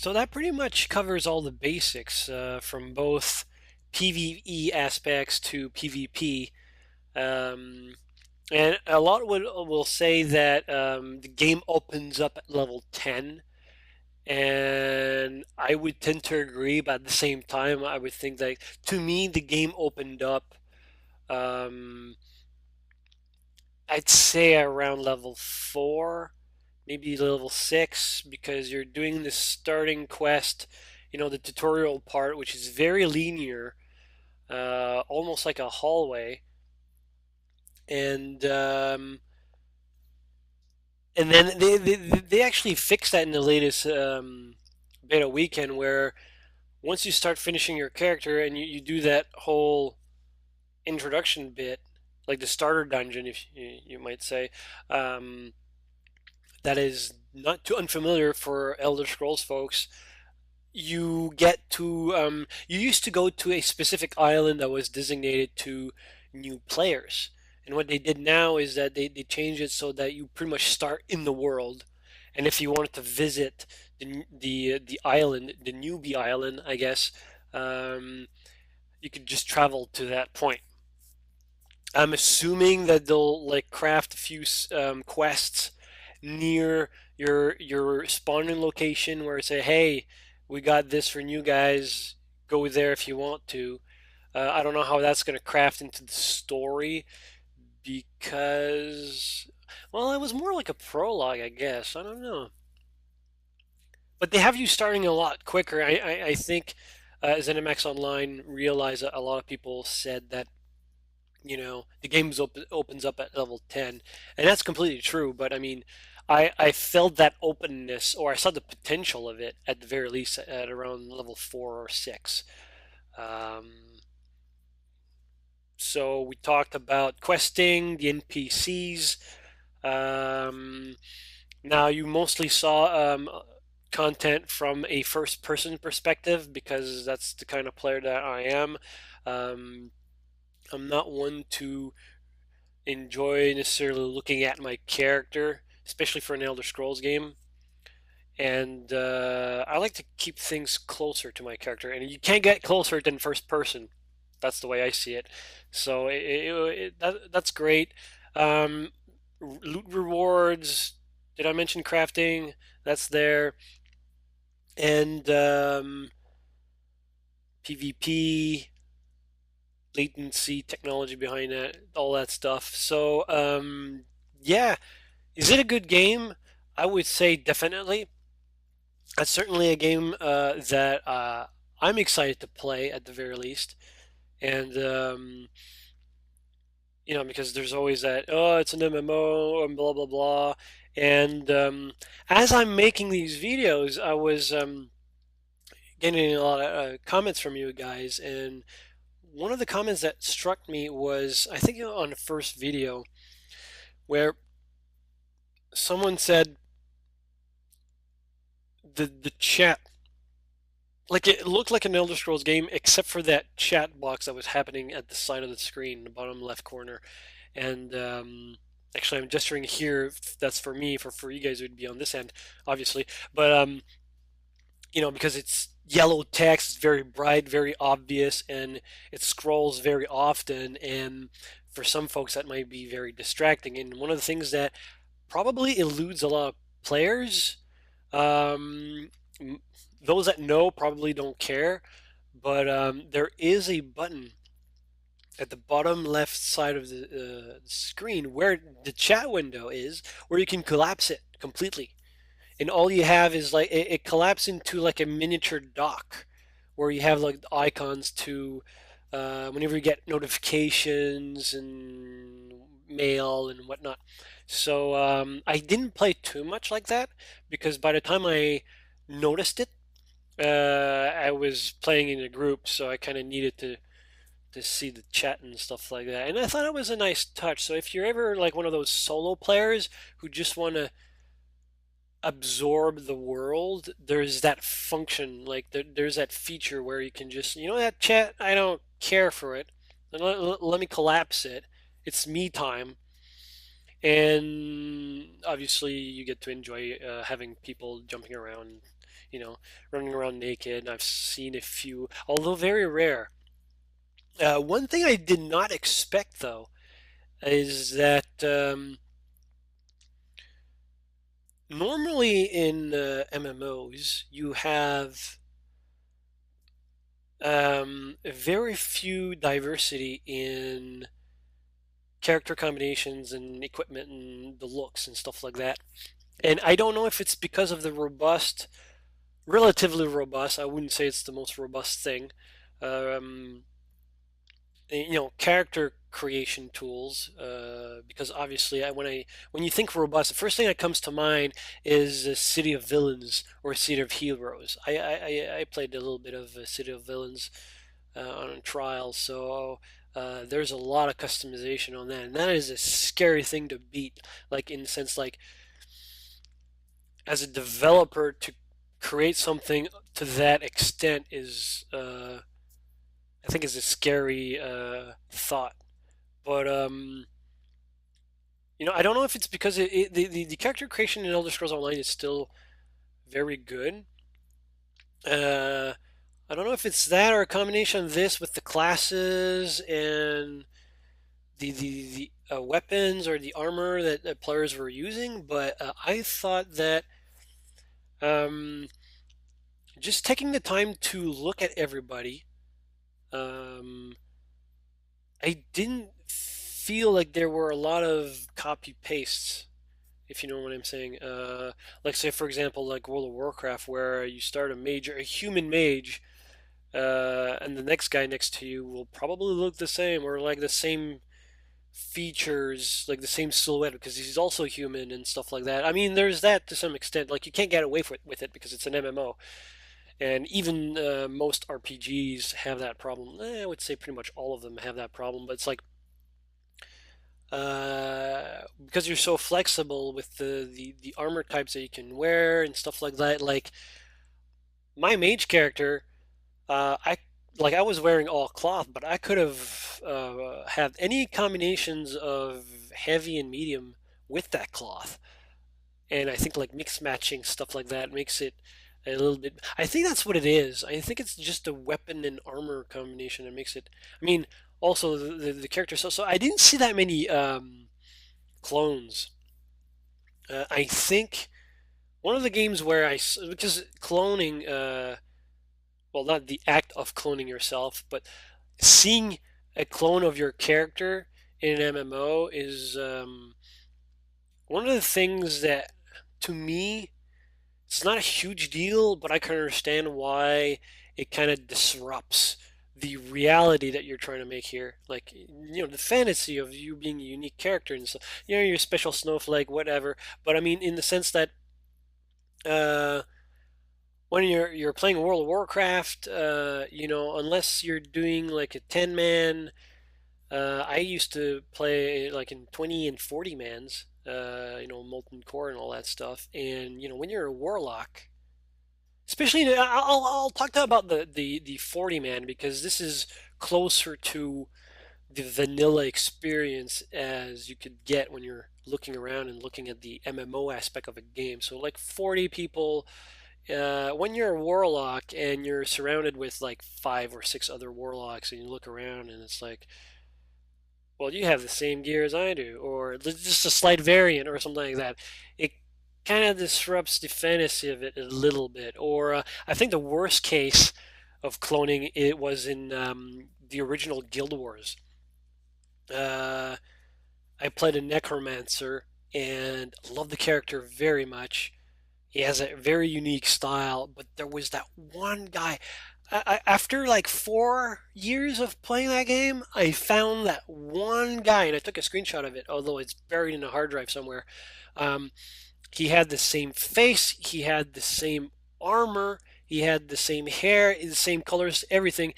So that pretty much covers all the basics from both PvE aspects to PvP. Um, and a lot will say that the game opens up at level 10, and I would tend to agree, but at the same time, I would think that to me, the game opened up, um, I'd say around level 4, maybe level 6, because you're doing this starting quest, the tutorial part, which is very linear, almost like a hallway. And and then they actually fixed that in the latest beta weekend, where once you start finishing your character and you do that whole introduction bit, like the starter dungeon, if you might say, um, that is not too unfamiliar for Elder Scrolls folks. You get to you used to go to a specific island that was designated to new players, and what they did now is that they changed it so that you pretty much start in the world, and if you wanted to visit the island, the newbie island, I guess, um, you could just travel to that point. I'm assuming that they'll like craft a few quests near your spawning location where say, "Hey, we got this for new guys. Go there if you want to." I don't know how that's going to craft into the story because, well, it was more like a prologue, I guess. I don't know, but they have you starting a lot quicker. I think ZeniMax Online realized that a lot of people said that the game opens up at level 10, and that's completely true. But I mean, I felt that openness, or I saw the potential of it at the very least at around level 4 or 6. um, so we talked about questing the NPCs. um, Now you mostly saw content from a first person perspective because that's the kind of player that I am. um, I'm not one to enjoy necessarily looking at my character, especially for an Elder Scrolls game. And I like to keep things closer to my character, and you can't get closer than first person. That's the way I see it. So that's great. Um, Loot rewards. Did I mention crafting? That's there, and PvP, latency, technology behind that, all that stuff. So yeah, is it a good game? I would say definitely. It's certainly a game that I'm excited to play at the very least, and because there's always that, oh, it's an MMO and blah blah blah. And as I'm making these videos, I was getting a lot of comments from you guys, and one of the comments that struck me was, I think on the first video, where someone said the chat, like, it looked like an Elder Scrolls game except for that chat box that was happening at the side of the screen, the bottom left corner. And actually, I'm gesturing here. That's for me. For you guys, it would be on this end, obviously. But because it's yellow text, it's very bright, very obvious, and it scrolls very often. And for some folks, that might be very distracting. And one of the things that probably eludes a lot of players. Um, those that know probably don't care, but there is a button at the bottom left side of the screen where the chat window is, where you can collapse it completely. And all you have is like it collapses into like a miniature dock where you have like icons to whenever you get notifications and mail and whatnot. So I didn't play too much like that because by the time I noticed it, I was playing in a group, so I kind of needed to see the chat and stuff like that. And I thought it was a nice touch. So if you're ever like one of those solo players who just want to absorb the world, there's that function, like there's that feature where you can just, that chat, I don't care for it. Let me collapse it. It's me time. And obviously, you get to enjoy having people jumping around, running around naked. I've seen a few, although very rare. One thing I did not expect, though, is that normally in MMOs, you have very few diversity in character combinations and equipment and the looks and stuff like that. And I don't know if it's because of the relatively robust, I wouldn't say it's the most robust thing, um, character creation tools. Because obviously, when you think robust, the first thing that comes to mind is a City of Villains or a City of Heroes. I played a little bit of a City of Villains on a trial, so there's a lot of customization on that, and that is a scary thing to beat. Like in the sense, like as a developer to create something to that extent is, I think, is a scary thought. But I don't know if it's because the character creation in Elder Scrolls Online is still very good. Uh, I don't know if it's that or a combination of this with the classes and the weapons or the armor that players were using, but I thought that um, just taking the time to look at everybody, um, I didn't feel like there were a lot of copy pastes, if you know what I'm saying. Like say for example, like World of Warcraft, where you start a human mage, and the next guy next to you will probably look the same or like the same features, like the same silhouette, because he's also human and stuff like that. I mean, there's that to some extent. Like you can't get away with it because it's an MMO, and even most RPGs have that problem. I would say pretty much all of them have that problem. But it's like because you're so flexible with the armor types that you can wear and stuff like that. Like my mage character, I was wearing all cloth, but I could have had any combinations of heavy and medium with that cloth, and I think like mix matching stuff like that makes it a little bit. I think that's what it is. I think it's just a weapon and armor combination that makes it. I mean, also the character. So I didn't see that many clones. I think one of the games where because cloning, well, not the act of cloning yourself, but seeing a clone of your character in an MMO is one of the things that, to me, it's not a huge deal, but I can understand why it kind of disrupts the reality that you're trying to make here. Like, the fantasy of you being a unique character and stuff. You're a special snowflake, whatever. But I mean, in the sense that uh, when you're playing World of Warcraft, unless you're doing like a 10 man, I used to play like in 20 and 40 mans, Molten Core and all that stuff. And when you're a warlock, especially I'll talk about the 40 man because this is closer to the vanilla experience as you could get when you're looking around and looking at the MMO aspect of a game. So like 40 people, when you're a warlock and you're surrounded with like 5 or 6 other warlocks and you look around and it's like, well, you have the same gear as I do, or just a slight variant or something like that. It kind of disrupts the fantasy of it a little bit. Or I think the worst case of cloning it was in the original Guild Wars. Uh, I played a necromancer and loved the character very much. He has a very unique style, but there was that one guy. After like 4 years of playing that game, I found that one guy, and I took a screenshot of it, although it's buried in a hard drive somewhere. Um, he had the same face, he had the same armor, he had the same hair, the same colors, everything.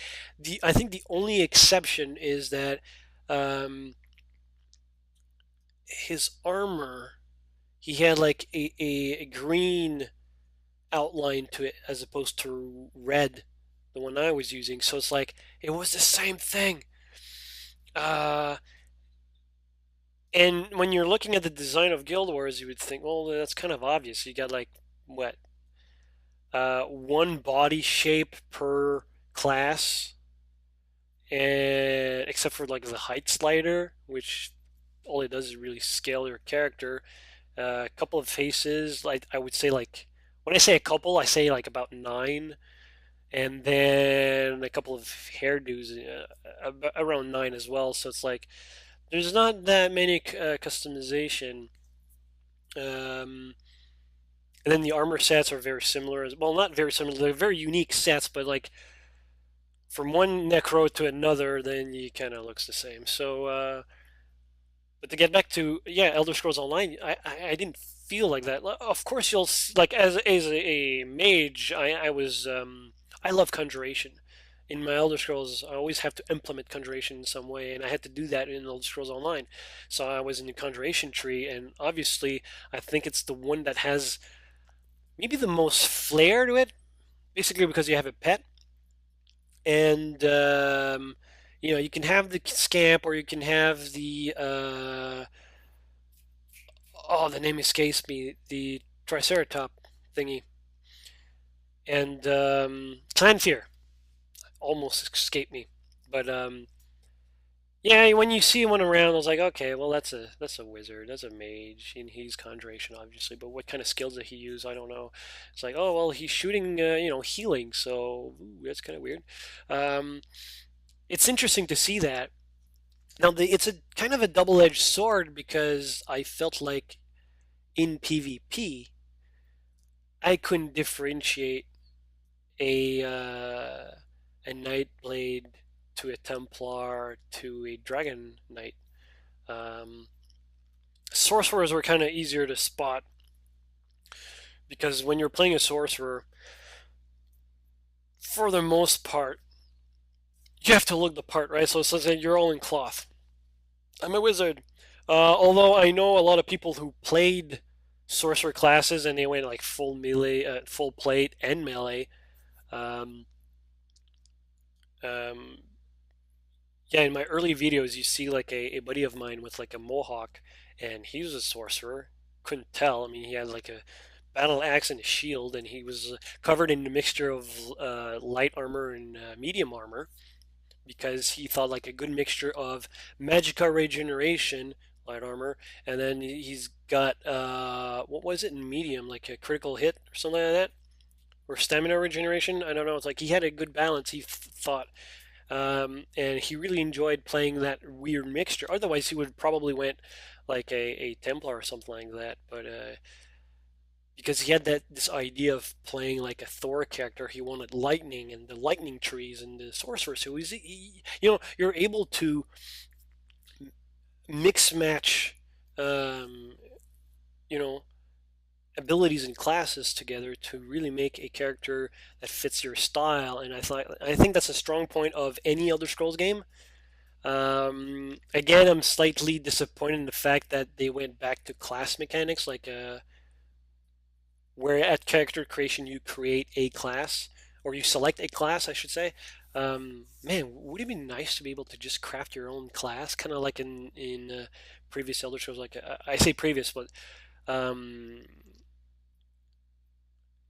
I think the only exception is that um, his armor, he had like a green outline to it as opposed to red, the one I was using. So it's like it was the same thing. Uh, and when you're looking at the design of Guild Wars, you would think, well, that's kind of obvious. You got like what one body shape per class, and except for like the height slider, which all it does is really scale your character. A couple of faces, like I would say, like when I say a couple, I say like about nine, and then a couple of hairdos, around nine as well. So it's like there's not that many customization. Um, and then the armor sets are very similar as well, not very similar. They're very unique sets, but like from one Necro to another, then he kind of looks the same. So, but to get back to Elder Scrolls Online, I didn't feel like that. Of course, you'll like as a mage, I love conjuration. In my Elder Scrolls, I always have to implement conjuration in some way, and I had to do that in Elder Scrolls Online. So I was in the conjuration tree, and obviously, I think it's the one that has maybe the most flair to it, basically because you have a pet, and you can have the scamp or you can have the oh, the name escapes me, the triceratop thingy, and Clanfear almost escaped me, but yeah, when you see one around, I was like, okay, well that's a wizard, that's a mage, and he's conjuration obviously, but what kind of skills did he use? I don't know. It's like, oh well, he's shooting, healing, so ooh, that's kind of weird. Um, it's interesting to see that. Now, it's a kind of a double-edged sword because I felt like in PvP, I couldn't differentiate a uh, a Nightblade to a Templar to a Dragon Knight. Um, Sorcerers were kind of easier to spot because when you're playing a sorcerer, for the most part, you have to look the part, right? So it's like you're all in cloth. I'm a wizard. Although I know a lot of people who played sorcerer classes and they went like full melee, full plate and melee. Um, um, yeah, in my early videos, you see like a buddy of mine with like a mohawk, and he was a sorcerer. Couldn't tell. I mean, he had like a battle axe and a shield, and he was covered in a mixture of light armor and medium armor, because he thought like a good mixture of magicka regeneration, light armor, and then he's got what was it in medium, like a critical hit or something like that, or stamina regeneration. I don't know. It's like he had a good balance. He thought, and he really enjoyed playing that weird mixture. Otherwise, he would probably went like a Templar or something like that. But because he had this idea of playing like a Thor character. He wanted lightning and the lightning trees and the sorcerer. So you're able to mix match, um, you know, abilities and classes together to really make a character that fits your style. And I think that's a strong point of any Elder Scrolls game. Again, I'm slightly disappointed in the fact that they went back to class mechanics, like where at character creation you create a class or you select a class, I should say. Man, would it be nice to be able to just craft your own class, kind of like in previous Elder Scrolls? Like I say previous, but um,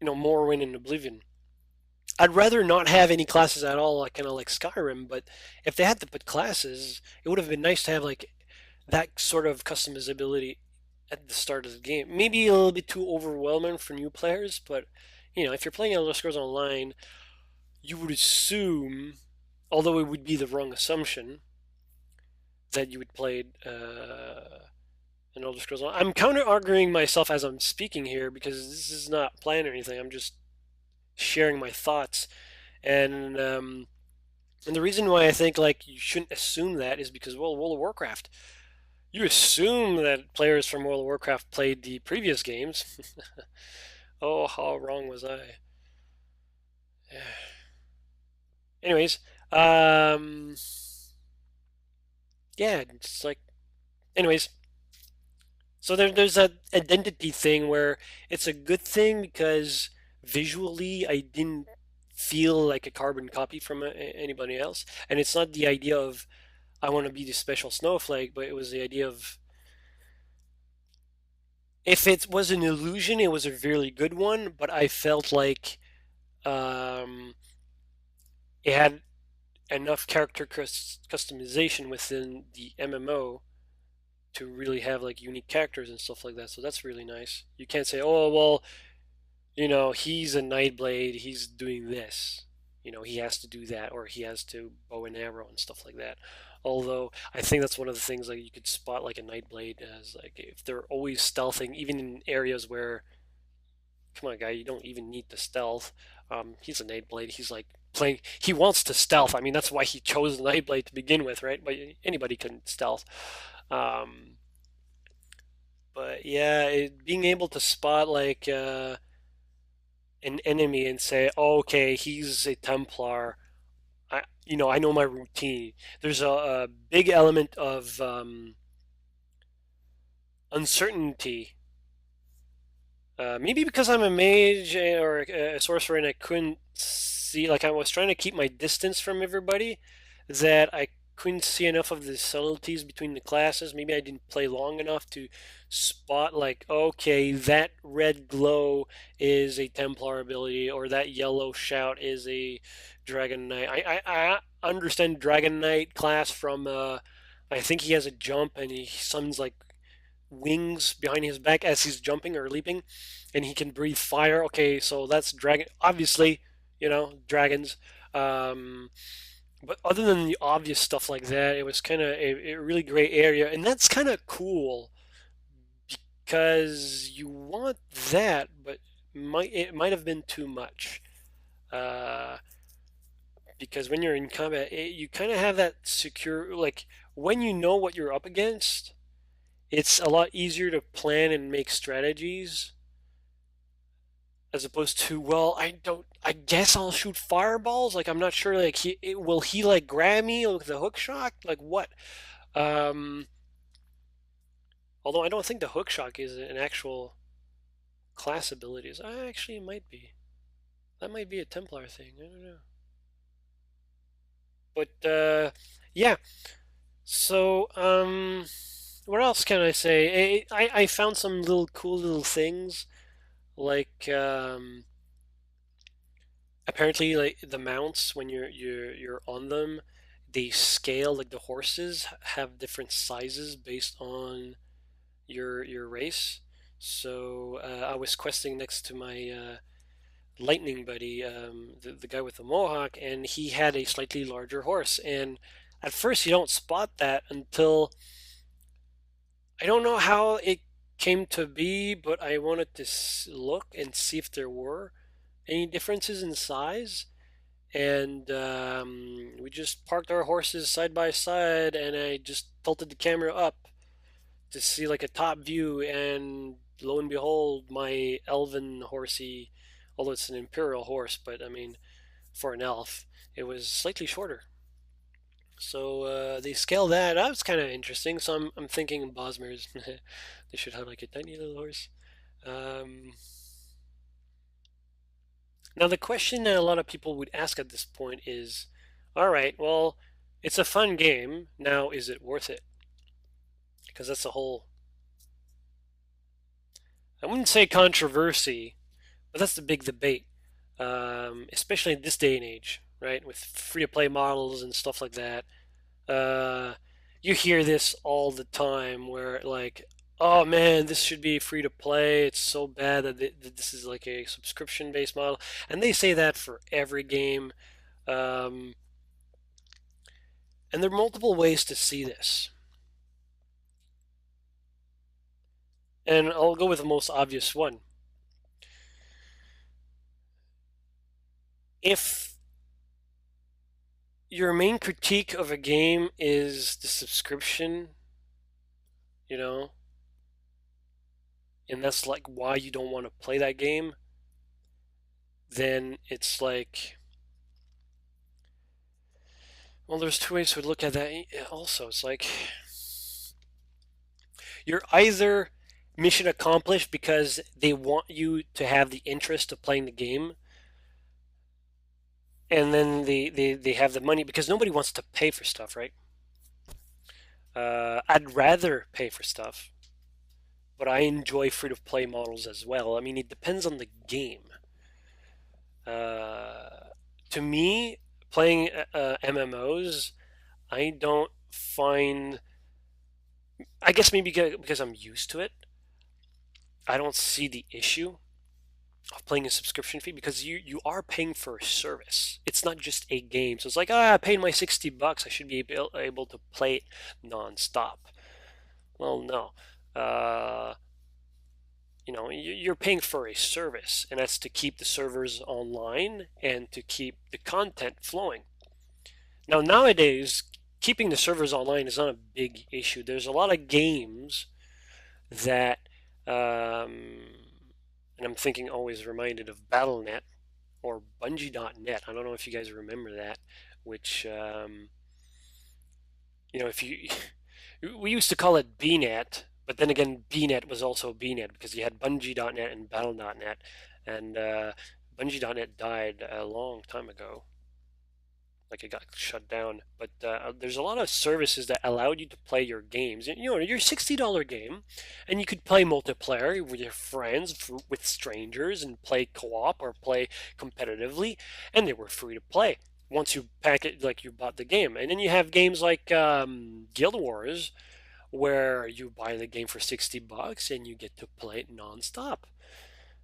Morrowind and Oblivion. I'd rather not have any classes at all, like kind of like Skyrim. But if they had to put classes, it would have been nice to have like that sort of customizability at the start of the game. Maybe a little bit too overwhelming for new players, but if you're playing Elder Scrolls Online, you would assume, although it would be the wrong assumption, that you would play an Elder Scrolls Online. I'm counter arguing myself as I'm speaking here because this is not planned or anything. I'm just sharing my thoughts, and the reason why I think like you shouldn't assume that is because, well, World of Warcraft. You assume that players from World of Warcraft played the previous games. Oh, how wrong was I? Anyways, um, yeah, it's like, anyways, so there's that identity thing where it's a good thing because visually I didn't feel like a carbon copy from anybody else, and it's not the idea of I want to be the special snowflake, but it was the idea of if it was an illusion, it was a really good one, but I felt like Um, it had enough character customization within the MMO to really have like unique characters and stuff like that. So that's really nice. You can't say, oh, well, he's a Nightblade, he's doing this. He has to do that, or he has to bow and arrow and stuff like that. Although I think that's one of the things like you could spot like a Nightblade as like if they're always stealthing, even in areas where, come on, guy, you don't even need the stealth. He's a Nightblade. He's like playing. He wants to stealth. I mean, that's why he chose Nightblade to begin with, right? But anybody can stealth. Um, but yeah, being able to spot like an enemy and say, oh, okay, he's a Templar. I know my routine. There's a big element of uncertainty. Maybe because I'm a mage or a sorcerer and I couldn't see, like I was trying to keep my distance from everybody, that I couldn't see enough of the subtleties between the classes. Maybe I didn't play long enough to spot, like, okay, that red glow is a Templar ability, or that yellow shout is a Dragon Knight. I understand Dragon Knight class from, I think he has a jump and he summons like wings behind his back as he's jumping or leaping, and he can breathe fire. Okay, so that's dragon. Obviously, dragons. Um, but other than the obvious stuff like that, it was kind of a really great area, and that's kind of cool because you want that, but it might have been too much. Uh, because when you're in combat, you kind of have that secure, like when you know what you're up against, it's a lot easier to plan and make strategies as opposed to, well, I guess I'll shoot fireballs. Like I'm not sure. Like will he like grab me with the hook shot? Like what? Um, Although I don't think the hook shot is an actual class abilities. Actually, it might be. That might be a Templar thing. I don't know. But yeah. So what else can I say? I found some little cool little things like apparently like the mounts when you're on them, they scale, like the horses have different sizes based on your race. So I was questing next to my lightning buddy, the guy with the mohawk, and he had a slightly larger horse. And at first you don't spot that until, I don't know how it came to be, but I wanted to look and see if there were any differences in size. And we just parked our horses side by side, and I just tilted the camera up to see like a top view, and lo and behold, my elven horsey, although it's an imperial horse, but I mean, for an elf, it was slightly shorter. So they scale that. That was kind of interesting. So I'm thinking Bosmers, they should have like a tiny little horse. Um, Now, the question that a lot of people would ask at this point is, all right, well, it's a fun game. Now, is it worth it? Because that's a whole, I wouldn't say controversy, but that's the big debate, especially in this day and age, right? With free to play models and stuff like that. Uh, you hear this all the time where, like, oh man, this should be free to play. It's so bad that this is like a subscription based model. And they say that for every game. Um, And there are multiple ways to see this. And I'll go with the most obvious one. If your main critique of a game is the subscription, you know, and that's like why you don't want to play that game, then it's like, well, there's two ways to look at that also. It's like you're either mission accomplished because they want you to have the interest of playing the game, and then they have the money because nobody wants to pay for stuff, right? I'd rather pay for stuff, but I enjoy free to play models as well. I mean, it depends on the game. to me, playing MMOs, I don't find. I guess maybe because I'm used to it, I don't see the issue of playing a subscription fee because you are paying for a service. It's not just a game. So it's like, I paid my $60. I should be able to play it nonstop. Well, no. Uh, you're paying for a service, and that's to keep the servers online and to keep the content flowing. Now, nowadays, keeping the servers online is not a big issue. There's a lot of games that, and I'm thinking always reminded of Battle.net or Bungie.net. I don't know if you guys remember that, which, if you, we used to call it BNet, but then again, BNet was also BNet because you had Bungie.net and Battle.net, and Bungie.net died a long time ago. Like it got shut down. But there's a lot of services that allowed you to play your games. Your $60 game, and you could play multiplayer with your friends, with strangers, and play co-op or play competitively, and they were free to play once you pack it, like you bought the game. And then you have games like Guild Wars, where you buy the game for $60 and you get to play it nonstop.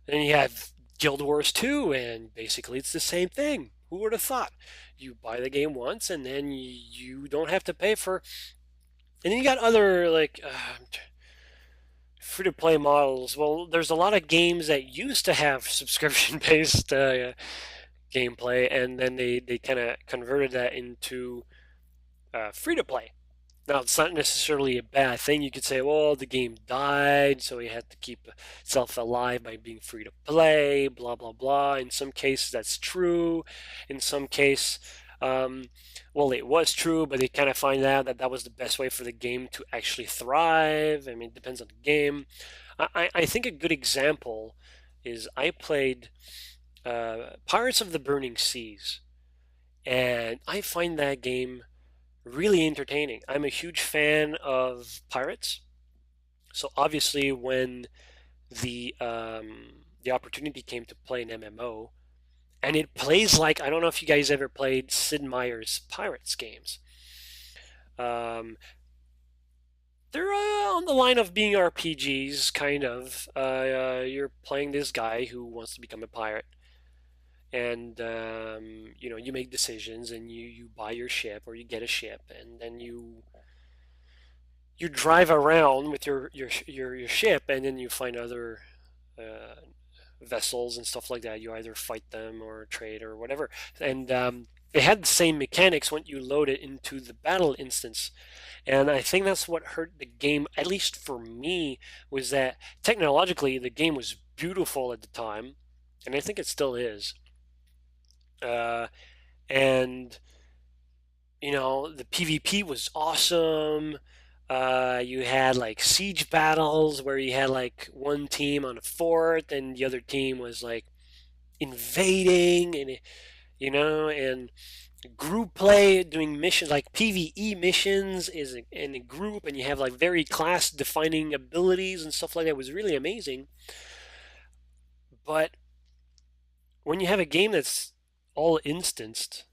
And you have Guild Wars 2, and basically it's the same thing. Who would have thought? You buy the game once, and then you don't have to pay for. And then you got other like free-to-play models. Well, there's a lot of games that used to have subscription-based gameplay, and then they kind of converted that into free-to-play. Now, it's not necessarily a bad thing. You could say, well, the game died, so we had to keep itself alive by being free to play, blah, blah, blah. In some cases, that's true. In some case, well, it was true, but they kind of find out that that was the best way for the game to actually thrive. I mean, it depends on the game. I think a good example is I played Pirates of the Burning Seas, and I find that game really entertaining. I'm a huge fan of pirates, so obviously when the opportunity came to play an MMO, and it plays like, I don't know if you guys ever played Sid Meier's Pirates games. Um, they're on the line of being RPGs, kind of. You're playing this guy who wants to become a pirate, and you make decisions, and you buy your ship or you get a ship, and then you drive around with your ship, and then you find other uh, vessels and stuff like that. You either fight them or trade or whatever, and they had the same mechanics when you load it into the battle instance. And I think that's what hurt the game, at least for me, was that technologically the game was beautiful at the time, and I think it still is. Uh, and the PvP was awesome. You had like siege battles where you had like one team on a fort and the other team was like invading, and group play, doing missions like PvE missions is in a group, and you have like very class defining abilities and stuff like that. It was really amazing. But when you have a game that's all instanced,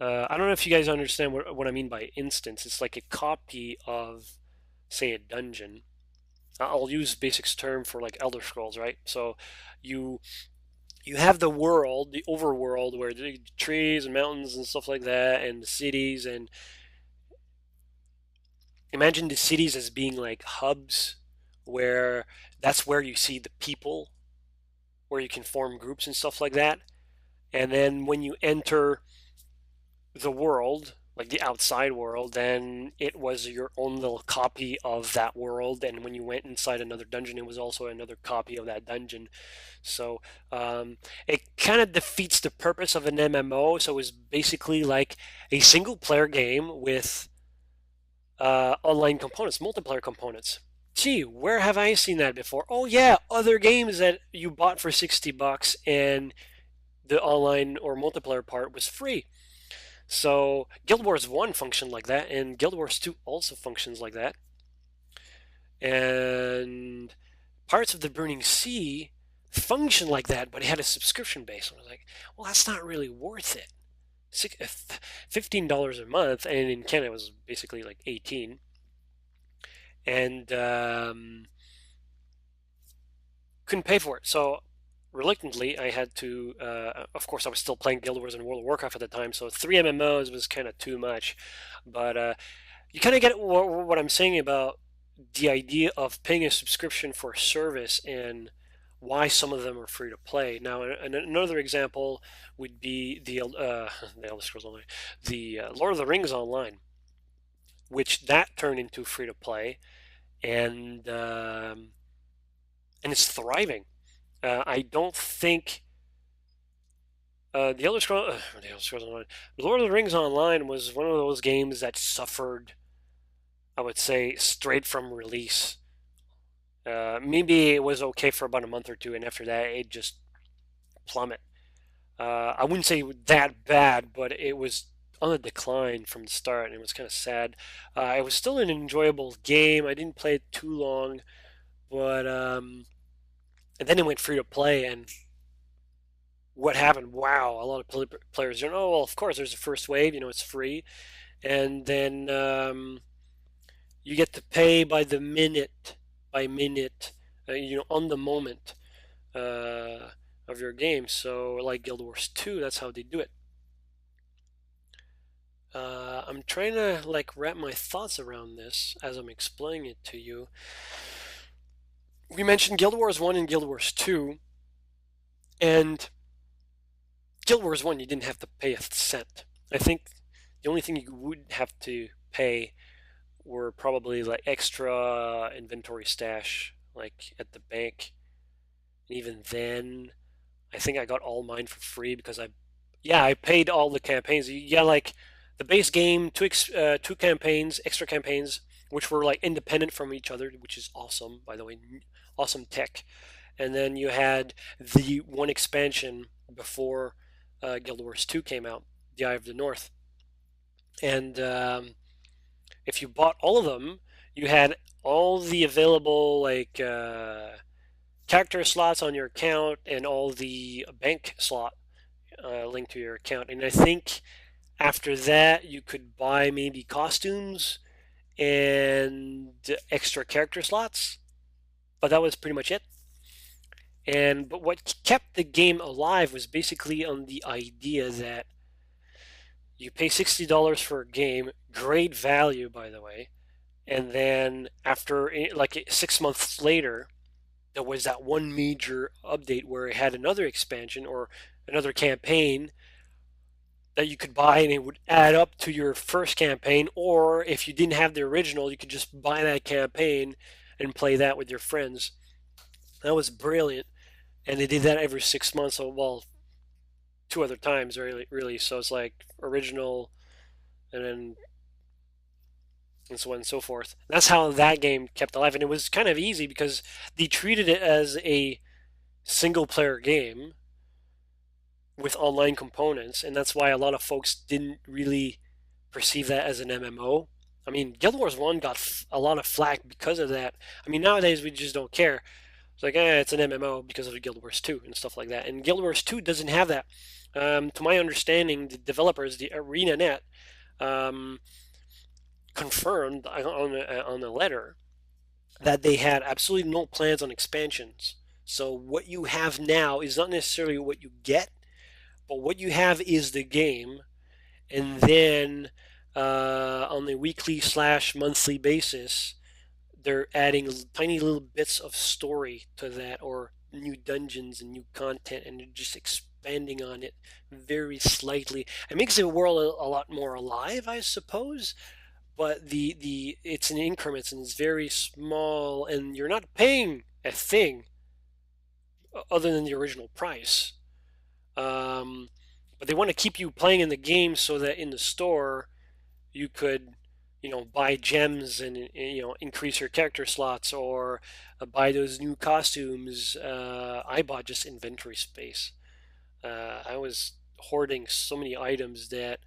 I don't know if you guys understand what I mean by instance. It's like a copy of, say, a dungeon. I'll use Basic's term for like Elder Scrolls, right? So you you have the world, the overworld, where the trees and mountains and stuff like that, and the cities, and imagine the cities as being like hubs, where that's where you see the people, where you can form groups and stuff like that. And then when you enter the world, like the outside world, then it was your own little copy of that world. And when you went inside another dungeon, it was also another copy of that dungeon. So it kind of defeats the purpose of an MMO. So it was basically like a single player game with online components, multiplayer components. Gee, where have I seen that before? Oh yeah, other games that you bought for $60 and the online or multiplayer part was free. So Guild Wars 1 functioned like that, and Guild Wars 2 also functions like that. And Pirates of the Burning Sea function like that, but it had a subscription base. And I was like, well, that's not really worth it. $15 a month, and in Canada it was basically like 18. And couldn't pay for it. So reluctantly, I had to. Of course, I was still playing Guild Wars and World of Warcraft at the time, so 3 MMOs was kind of too much. But you kind of get what I'm saying about the idea of paying a subscription for a service and why some of them are free to play. Now, another example would be the Elder Scrolls Online, the Lord of the Rings Online, which that turned into free to play, and and it's thriving. I don't think the Elder Scrolls Online, Lord of the Rings Online was one of those games that suffered, I would say, straight from release. Maybe it was okay for about a month or two, and after that, it just plummet. I wouldn't say that bad, but it was on a decline from the start, and it was kind of sad. It was still an enjoyable game. I didn't play it too long, but and then it went free to play, and what happened? Wow, a lot of players, oh, well, of course, there's a first wave, it's free, and then you get to pay by the minute, on the moment of your game. So, like Guild Wars 2, that's how they do it. I'm trying to like wrap my thoughts around this as I'm explaining it to you. We mentioned Guild Wars 1 and Guild Wars 2, and Guild Wars 1, you didn't have to pay a cent. I think the only thing you would have to pay were probably like extra inventory stash, like at the bank. And even then, I think I got all mine for free because I paid all the campaigns. You get like the base game, two campaigns, extra campaigns, which were like independent from each other, which is awesome, by the way, awesome tech. And then you had the one expansion before Guild Wars 2 came out, the Eye of the North. And if you bought all of them, you had all the available like character slots on your account and all the bank slot linked to your account. And I think after that, you could buy maybe costumes and extra character slots, but that was pretty much it. But what kept the game alive was basically on the idea that you pay $60 for a game, great value, by the way, and then after like 6 months later, there was that one major update where it had another expansion or another campaign that you could buy, and it would add up to your first campaign. Or if you didn't have the original, you could just buy that campaign and play that with your friends. That was brilliant, and they did that every 6 months. So, well, two other times, really. So it's like original, and then and so on and so forth. That's how that game kept alive, and it was kind of easy because they treated it as a single player game with online components, and that's why a lot of folks didn't really perceive that as an MMO. I mean, Guild Wars 1 got a lot of flack because of that. I mean, nowadays we just don't care. It's like, it's an MMO because of Guild Wars 2 and stuff like that. And Guild Wars 2 doesn't have that. To my understanding, the developers, the ArenaNet, um, confirmed on a letter that they had absolutely no plans on expansions. So what you have now is not necessarily what you get, but what you have is the game, and then on a weekly/monthly basis, they're adding tiny little bits of story to that, or new dungeons and new content, and they're just expanding on it very slightly. It makes the world a lot more alive, I suppose. But the it's in increments and it's very small, and you're not paying a thing other than the original price. Um, but they want to keep you playing in the game so that in the store you could, buy gems and increase your character slots, or buy those new costumes. I bought just inventory space. I was hoarding so many items that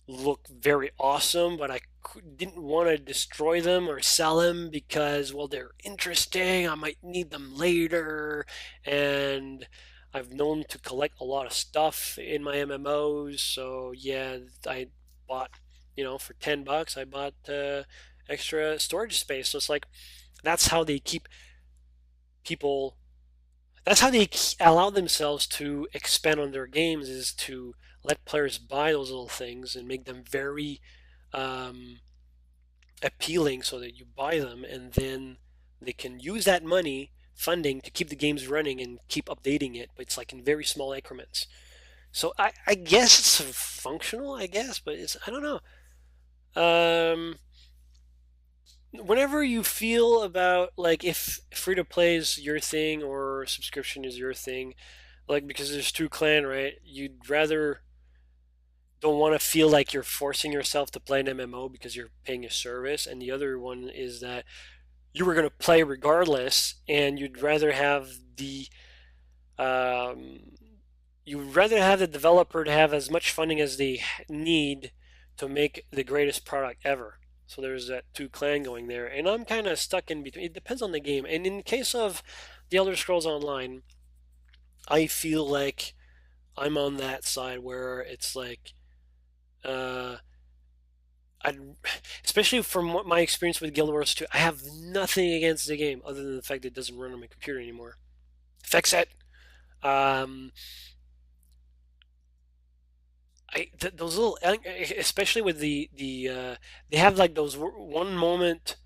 look very awesome, but I didn't want to destroy them or sell them because, well, they're interesting. I might need them later, and I've known to collect a lot of stuff in my MMOs. So yeah, I bought, for $10, I bought extra storage space. So it's like that's how they keep people. That's how they allow themselves to expand on their games, is to let players buy those little things and make them very um, appealing so that you buy them, and then they can use that money funding to keep the games running and keep updating it, but it's like in very small increments. So I guess it's functional, I guess, but I don't know. Whenever you feel about, like, if free to play is your thing or subscription is your thing, like, because there's two clan, right? You'd rather don't want to feel like you're forcing yourself to play an MMO because you're paying a service, and the other one is that you were going to play regardless, and um, you'd rather have the developer to have as much funding as they need to make the greatest product ever. So there's that two clan going there, and I'm kind of stuck in between. It depends on the game, and in case of the Elder Scrolls Online, I feel like I'm on that side where it's like, uh, I, especially from what my experience with Guild Wars 2, I have nothing against the game other than the fact that it doesn't run on my computer anymore. Fix it. Um, those little, especially with they have like those one moment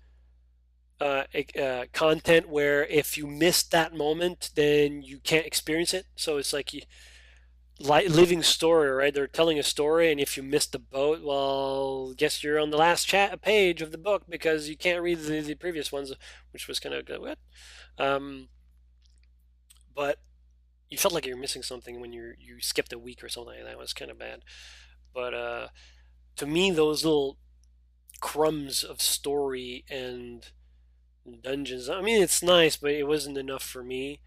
content where if you miss that moment, then you can't experience it. So it's like living story, right? They're telling a story, and if you miss the boat, well, guess you're on the last page of the boat because you can't read the previous ones, which was kind of good. Um, but you felt like you were missing something when you skipped a week or something like that. It was kind of bad. But to me, those little crumbs of story and dungeons, I mean, it's nice, but it wasn't enough for me.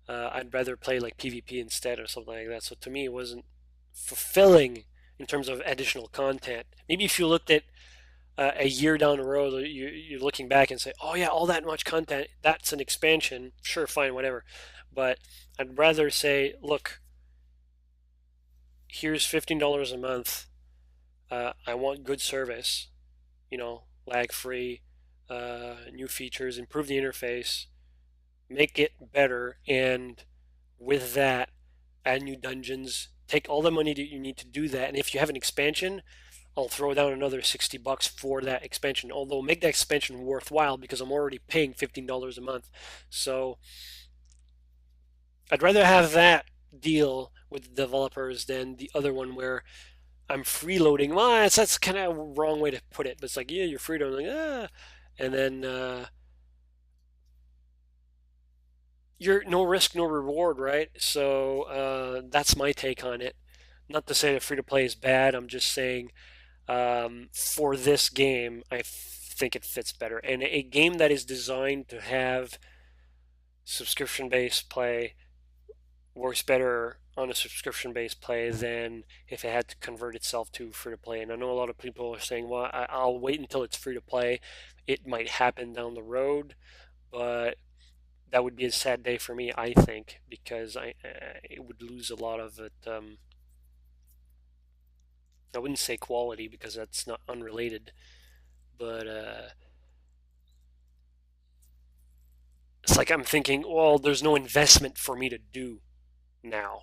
I'd rather play like PvP instead or something like that. So to me, it wasn't fulfilling in terms of additional content. Maybe if you looked at a year down the road, you're looking back and say, "Oh yeah, all that much content, that's an expansion." Sure, fine, whatever. But I'd rather say, "Look, here's $15 a month. I want good service, lag free, new features, improve the interface, make it better, and with that, add new dungeons, take all the money that you need to do that. And if you have an expansion, I'll throw down another $60 for that expansion. Although make that expansion worthwhile because I'm already paying $15 a month. So I'd rather have that deal with the developers than the other one where I'm freeloading. Well, that's kind of a wrong way to put it, but it's like, yeah, you're freeloading, and then you're no risk, no reward, right? So that's my take on it. Not to say that free to play is bad. I'm just saying for this game, I think it fits better. And a game that is designed to have subscription-based play works better on a subscription-based play than if it had to convert itself to free-to-play. And I know a lot of people are saying, well, I'll wait until it's free-to-play. It might happen down the road, but that would be a sad day for me, I think, because it would lose a lot of it. I wouldn't say quality because that's not unrelated, but it's like I'm thinking, well, there's no investment for me to do now.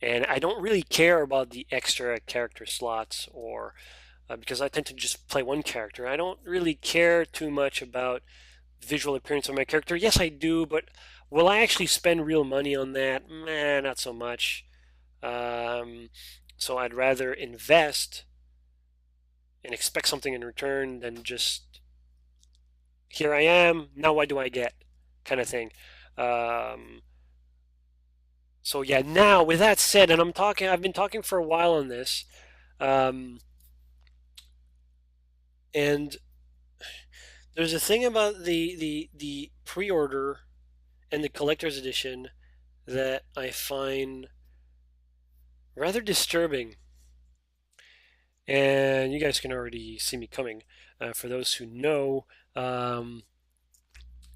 And I don't really care about the extra character slots or because I tend to just play one character. I don't really care too much about visual appearance of my character. Yes, I do, but will I actually spend real money on that? Nah, not so much. Um, so I'd rather invest and expect something in return than just here I am, now what do I get kind of thing. Um, so yeah, now with that said, and I've been talking for a while on this, um, and there's a thing about the pre-order and the collector's edition that I find rather disturbing. And you guys can already see me coming. For those who know,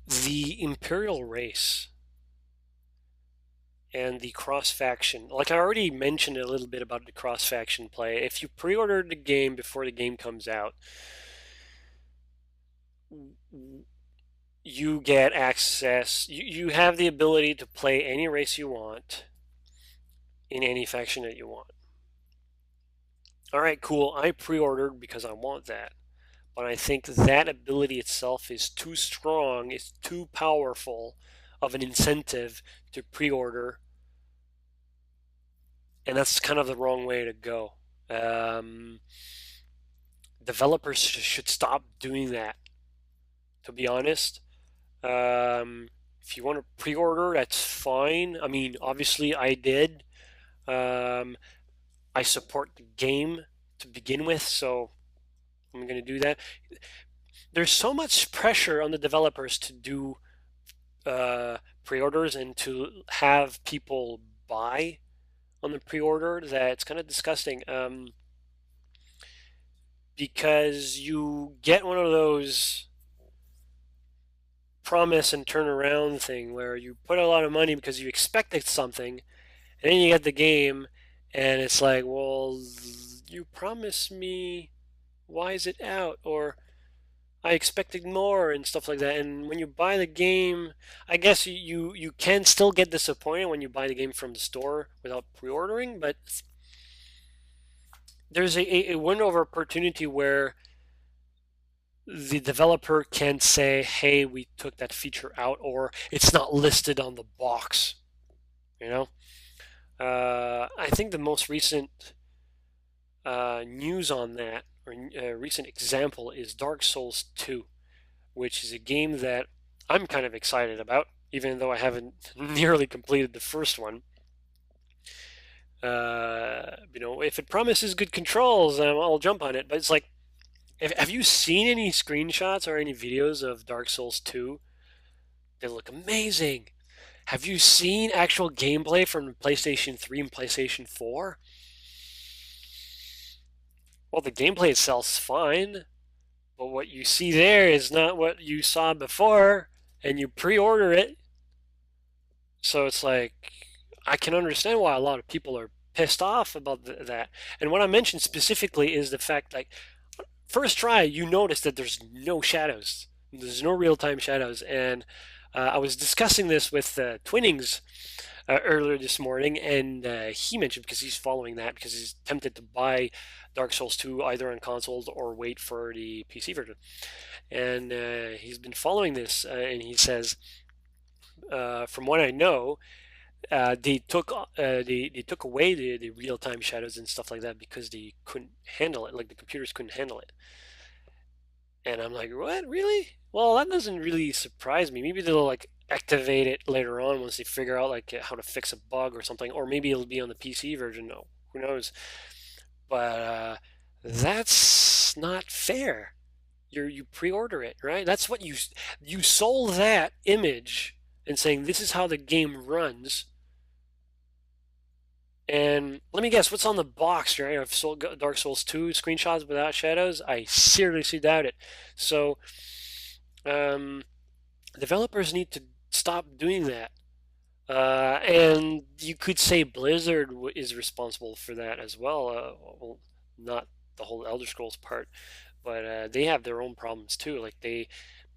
the Imperial race and the cross faction, like I already mentioned a little bit about the cross faction play. If you pre-order the game before the game comes out, you get access, you have the ability to play any race you want in any faction that you want. All right, cool. I pre-ordered because I want that. But I think that ability itself is too strong, it's too powerful of an incentive to pre-order, and that's kind of the wrong way to go. Um, Developers should stop doing that, to be honest. If you want to pre-order, that's fine. I mean, obviously I did. Um, I support the game to begin with, so I'm going to do that. There's so much pressure on the developers to do pre-orders and to have people buy on the pre-order that it's kind of disgusting. Because you get one of those promise and turn around thing where you put a lot of money because you expected something, and then you get the game, and it's like, well, you promised me, why is it out? Or I expected more and stuff like that. And when you buy the game, I guess you can still get disappointed when you buy the game from the store without pre-ordering, but there's a window of opportunity where the developer can say, hey, we took that feature out, or it's not listed on the box, you know? I think the most recent news on that, or recent example, is Dark Souls 2, which is a game that I'm kind of excited about, even though I haven't nearly completed the first one. If it promises good controls, I'll jump on it. But it's like, have you seen any screenshots or any videos of Dark Souls 2? They look amazing. Have you seen actual gameplay from PlayStation 3 and PlayStation 4? Well, the gameplay itself's fine, but what you see there is not what you saw before, and you pre-order it. So it's like, I can understand why a lot of people are pissed off about that. And what I mentioned specifically is the fact, like, first try, you notice that there's no shadows. There's no real-time shadows. And I was discussing this with Twinnings earlier this morning, and he mentioned, because he's following that, because he's tempted to buy Dark Souls 2 either on consoles or wait for the PC version. And he's been following this, and he says, from what I know, they took away the real time shadows and stuff like that because they couldn't handle it, like the computers couldn't handle it. And I'm like, what, really? Well, that doesn't really surprise me. Maybe they'll like activate it later on once they figure out like how to fix a bug or something, or maybe it'll be on the PC version. No, who knows? But that's not fair. You pre-order it, right? That's what you sold that image and saying this is how the game runs. And let me guess, what's on the box, right? I've sold Dark Souls 2 screenshots without shadows. I seriously doubt it. So, um, developers need to stop doing that. And you could say Blizzard is responsible for that as well. Well, not the whole Elder Scrolls part, but they have their own problems too. Like they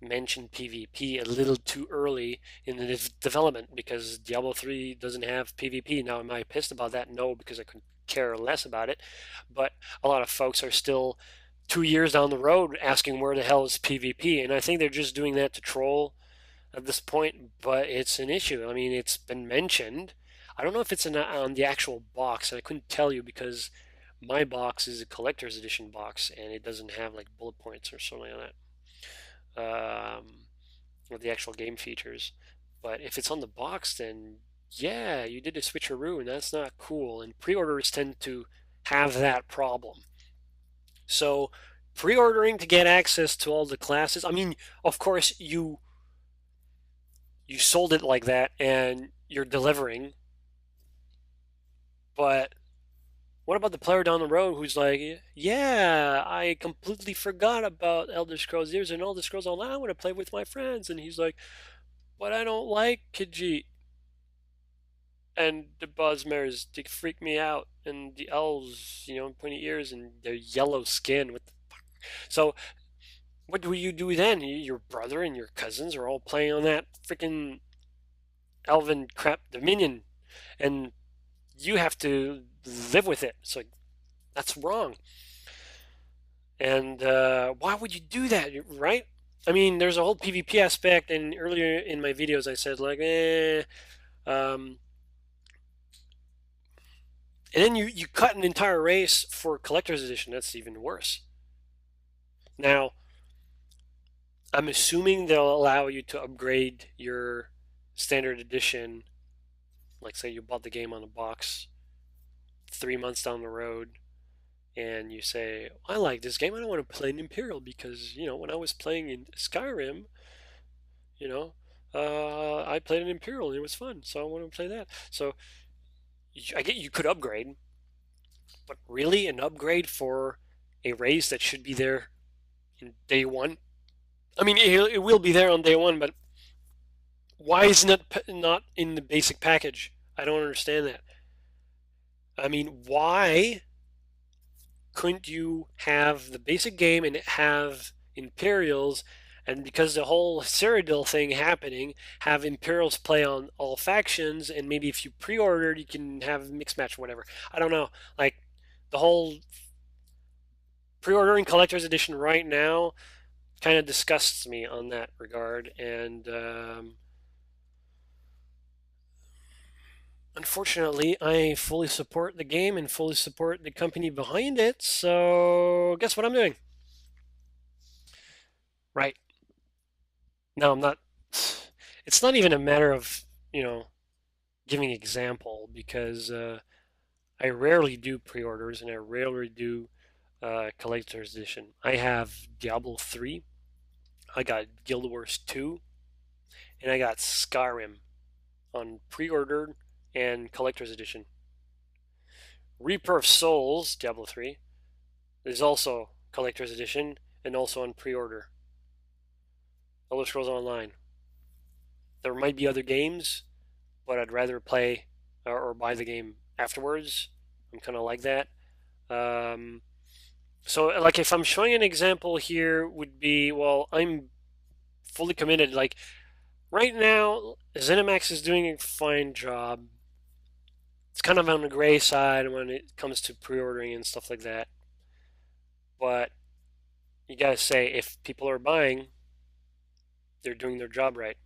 mentioned PvP a little too early in the development because Diablo 3 doesn't have PvP. Now, am I pissed about that? No, because I could care less about it. But a lot of folks are still 2 years down the road asking where the hell is PvP, and I think they're just doing that to troll at this point, but it's an issue. I mean, it's been mentioned. I don't know if it's on the actual box, and I couldn't tell you because my box is a collector's edition box, and it doesn't have like bullet points or something like that, or the actual game features. But if it's on the box, then yeah, you did a switcheroo, and that's not cool. And pre-orders tend to have that problem. So pre-ordering to get access to all the classes. I mean, of course, you sold it like that and you're delivering, but What about the player down the road who's like, yeah, I completely forgot about Elder Scrolls. There's an Elder Scrolls Online. I want to play with my friends. And he's like, but I don't like Khajiit. And the Bosmares, they freak me out. And the elves, pointy ears and their yellow skin. What the fuck? So, what do you do then? Your brother and your cousins are all playing on that freaking elven crap Dominion. And you have to live with it. So, that's wrong. And why would you do that, right? I mean, there's a whole PvP aspect, and earlier in my videos I said like, and then you cut an entire race for collector's edition. That's even worse. Now, I'm assuming they'll allow you to upgrade your standard edition, like say you bought the game on a box 3 months down the road, and you say, I like this game, I don't want to play in Imperial because, when I was playing in Skyrim, you know, I played in Imperial and it was fun, so I want to play that. So I get you could upgrade, but really an upgrade for a race that should be there in day one? I mean, it will be there on day one, but why isn't it not in the basic package? I don't understand that. I mean, why couldn't you have the basic game and have Imperials, and because the whole Cyrodiil thing happening, have Imperials play on all factions, and maybe if you pre-ordered, you can have mixed match or whatever. I don't know. Like, the whole pre-ordering collector's edition right now kind of disgusts me on that regard, and unfortunately, I fully support the game and fully support the company behind it, so guess what I'm doing? Right. No, I'm not. It's not even a matter of, giving example because I rarely do pre-orders and I rarely do collector's edition. I have Diablo 3, I got Guild Wars 2, and I got Skyrim on pre-ordered and collector's edition. Reaper of Souls, Diablo 3, is also collector's edition and also on pre-order. Elder Scrolls Online. There might be other games, but I'd rather play or buy the game afterwards. I'm kind of like that. So, like, if I'm showing an example here, would be, well, I'm fully committed. Like, right now, ZeniMax is doing a fine job. It's kind of on the gray side when it comes to pre-ordering and stuff like that. But you gotta say, if people are buying, they're doing their job right.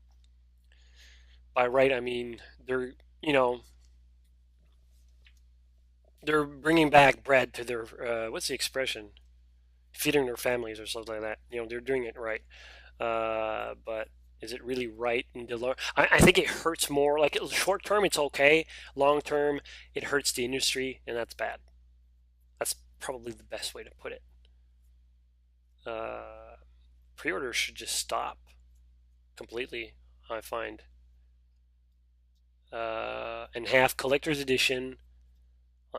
By right, I mean they're, they're bringing back bread to their, what's the expression? Feeding their families or something like that. They're doing it right. But is it really right in the long? I think it hurts more. Like short term, it's okay. Long term, it hurts the industry, and that's bad. That's probably the best way to put it. Pre-orders should just stop completely, I find, and have collector's edition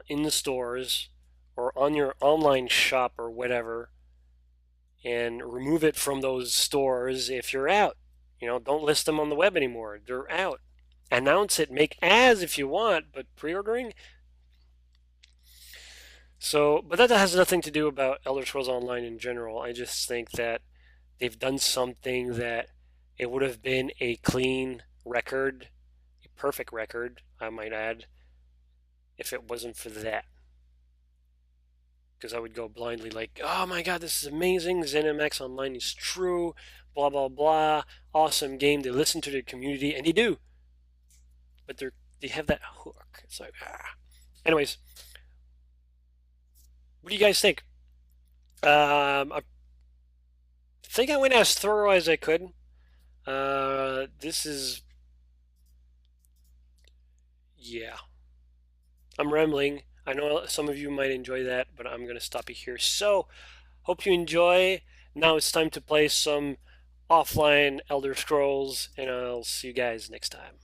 in the stores or on your online shop or whatever, and remove it from those stores if you're out. Don't list them on the web anymore. They're out. Announce it, make ads if you want, but pre-ordering. So, but that has nothing to do about Elder Scrolls Online in general. I just think that they've done something that it would have been a clean record, a perfect record, I might add, if it wasn't for that. Because I would go blindly like, oh my god, this is amazing, ZeniMax Online is true, blah blah blah, awesome game. They listen to their community, and they do, but they have that hook. It's like, ah. Anyways, what do you guys think? I think I went as thorough as I could. This is, yeah, I'm rambling. I know some of you might enjoy that, but I'm gonna stop it here. So, hope you enjoy. Now it's time to play some offline Elder Scrolls, and I'll see you guys next time.